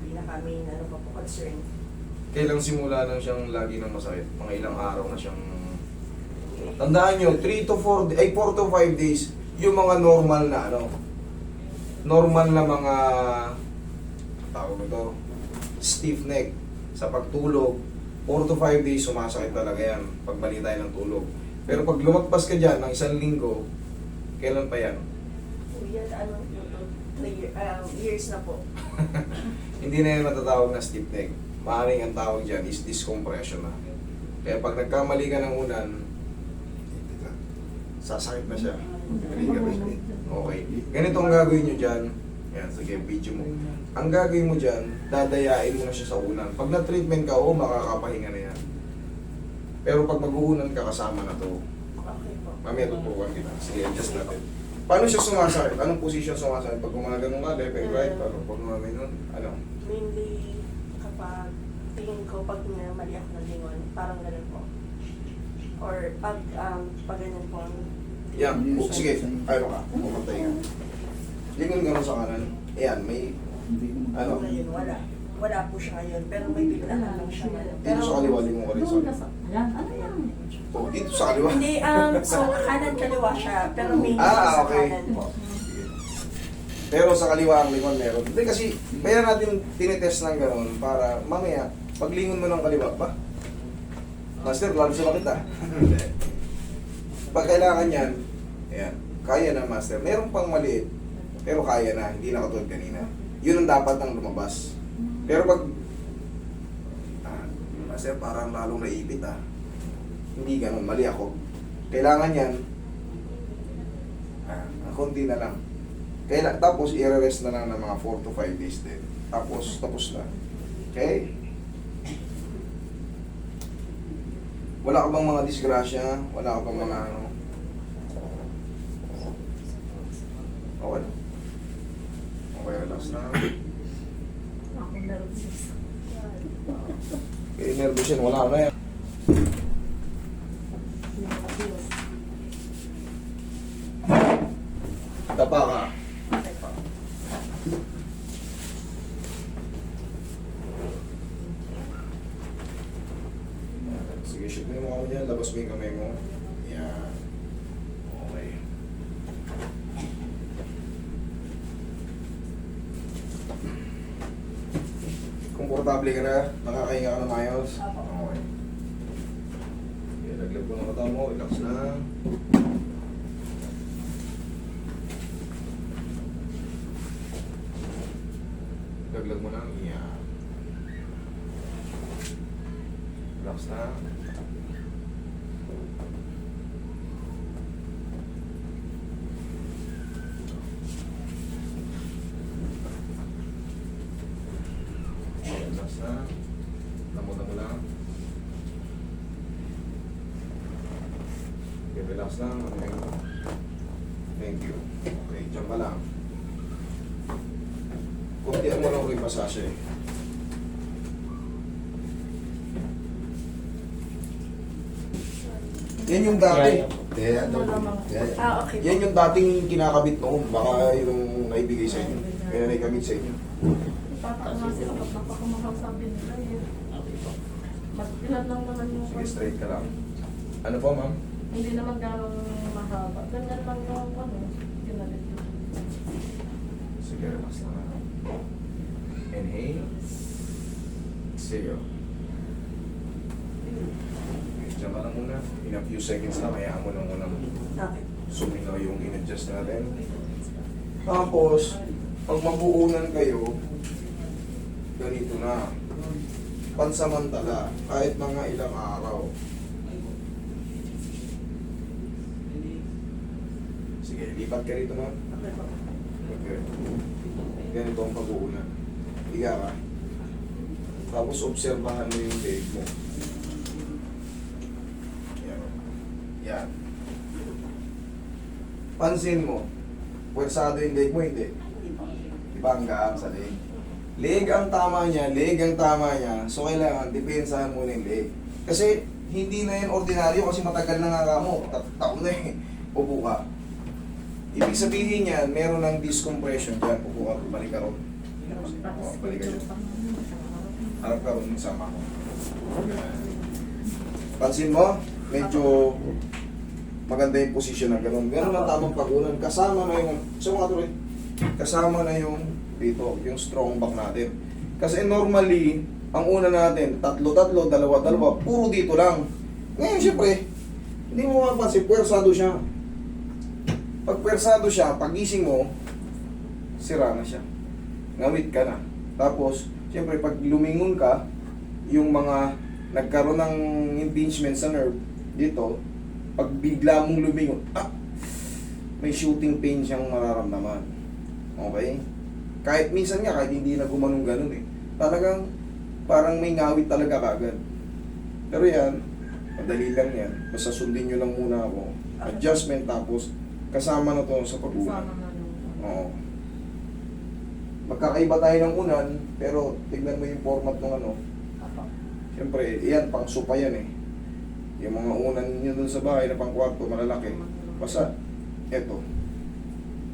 pinaka-main ano pa po concern. Kailang simula lang siyang lagi ng masakit? Mga ilang araw na siyang... Tandaan nyo, 3 to 4, 4 to 5 days, yung mga normal na ano, normal na mga, tawag ito, stiff neck, sa pagtulog, 4 to 5 days sumasakit talaga yan, pag mali tayo ng tulog. Pero pag lumagpas ka dyan ng 1 linggo, kailan pa yan? Yan, ano, 3 years na po. Hindi na yan matatawag na stiff neck. Maaaring ang tawag dyan is discompression na. Kaya pag nagkamali ka ng unan, sasakit na siya. Okay. Ganito ang gagawin nyo dyan. Yan, sige, video mo. Ang gagawin mo dyan, dadayain mo na siya sa unan. Pag na-treatment ka, makakapahinga na yan. Pero pag mag-uunan ka, kasama na to. Okay po. Mamaya tuturuan kita. Sige, adjust natin. Paano siya sumasakit? Anong position sumasakit? Pag gumagano ka, left and right, pag gumagano, ano? Mainly, kapag tingin ko, pag mali ako ng lingon, parang ganun po. Or pag ganun po, Yan, sige, ano ka? Pumatay ka. Lingon ka sa kanan. Ayan, may, ano? ngayon, wala. Wala po siya ngayon, pero may biglaan lang siya ngayon. Dito sa kaliwa, lingon ka rin sa kaliwa. Ayan, ano yan? Oh, dito sa kaliwa. Hindi, so kanan kaliwa siya, pero may sa Okay. kanan po. Pero sa kaliwa ang lingon meron. Hindi kasi, kaya natin tinitest ng gano'n para mamaya, pag lingon mo ng kaliwa pa, Master, lalo sa kita. Pag kailangan yan, ayan, kaya na Master. Meron pang maliit, pero kaya na, hindi na katulad kanina. Yun ang dapat ang lumabas. Pero pag, Master, parang lalong naipit Hindi ganun, mali ako. Kailangan yan, konti na lang. Tapos i-rest na lang ng mga 4 to 5 days din. Tapos na. Okay? Wala ka bang mga disgrasya? Wala ka bang mga ano? Okay. Okay, relax na. Ako nervous. Okay, nervous yan. Wala na yan. Tapa ka. Okay po. Sige, shoot mo yung mukha mo dyan. Labas mo yung kamay mo. Yan. Okay. Komportable ka na? Nakakahinga ka na maayos? Okay. Okay, laglag mo ng mata mo. Relax lang. Laglag mo lang. Yan. Relax lang. Relax lang. Lamutan mo lang. Okay, relax lang. Okay. Thank you. Okay, dyan ka lang. Kuntian mo lang rin pasasya Yan yung dati. Okay po. Yan yung dating kinakabit noon. Baka yung naibigay sa inyo. Kaya naikabit sa inyo. Ipapakama sila pag napakamahal sabi nila eh. Mas ilan lang naman yung... Sige, straight ka lang. Ano po, ma'am? Hindi naman gano'ng mahaba. Ganyan lang yung ano, ginalit yun. Sige, relax lang. Inhale. Exhale. Okay, dyan ka lang muna. In a few seconds lang, hayaan mo lang muna Okay. suminaw yung in-adjust natin. Tapos, pag mabuunan kayo, ganito na. Pansamantala, kahit mga ilang araw. Sige, lipat ka rito, ma'am. Okay po. Okay. Ganito ang pag-uunan. Higa ka. Tapos obserbahan mo yung leg mo. Yan. Yan. Pansin mo. Pwersado yung leg mo, hindi. Ibangga sa leg. Leg ang tama niya, leg ang tama niya. So kailangan, depensahan mo na yung leg. Kasi hindi na yan ordinaryo kasi matagal na nga mo. Taon na eh. Upo ka. Ibig sabihin yan, meron ng discompression dyan. Upo ka, balik ka ron. Oh, balik ka dyan. Harap ka rin sama ko. Pansin mo, medyo maganda yung posisyon na gano'n. Gano'n ang tamang pagulan. Kasama na yung, sa mga tuloy, kasama na yung dito, yung strong back natin. Kasi normally, ang una natin, tatlo-tatlo, dalawa-dalawa, puro dito lang. Ngayon, syempre, hindi mo mapapansin, puwersado siya. Pag puwersado siya, pagising mo, sira na siya. Ngamit ka na. Tapos, syempre, pag lumingon ka, yung mga nagkaroon ng impingement sa nerve dito, pag bigla mong lumingon, may shooting pain siyang mararamdaman. Okay? Kahit minsan nga, kahit hindi na gumanong ganun eh. Talagang, parang may ngawit talaga kagad. Pero yan, madali lang yan. Basta sundin nyo lang muna ako. Adjustment, tapos kasama na to sa pagulan. Kasama na yung Oo. Magkakaiba tayo ng unan, pero tignan mo yung format ng ano. Apo. Siyempre, yan, pang sopa yan eh. Yung mga unan nyo dun sa bahay na pang kwarto, malalaki. Basta, eto.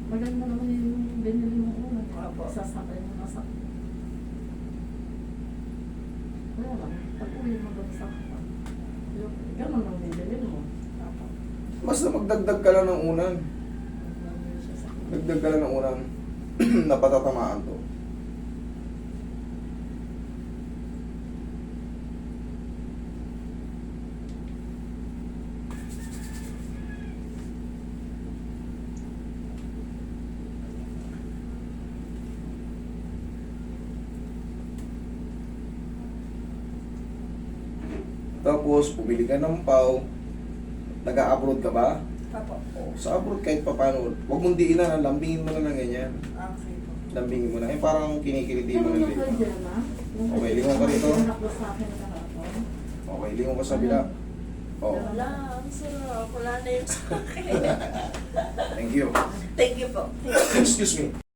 Maganda naman yung binili mo una. Apo. Sasakay mo na sa... Wala lang. Pag-uwi mo doon sa... Ganun ang binili mo. Apo. Basta magdagdag ka lang ng unan. Dagdag ka lang ng unan na patatamaan to. Tapos, pumili ka ng pau. Nag-a-abroad ka ba? Apo. O, sa abroad kahit pa paano, huwag mong diinan, lambingin mo na lang ganyan. Okay po. Lambingin mo na. Eh, parang kinikiliti mo Ganun na yung dito. kay Jenna. Okay, lingon ka rito. Anak ko sa akin kahapon. Okay, lingon ka sa bila. Oh, Wala, ang sarap. Wala na yung sa akin. thank you. Thank you po. Excuse me.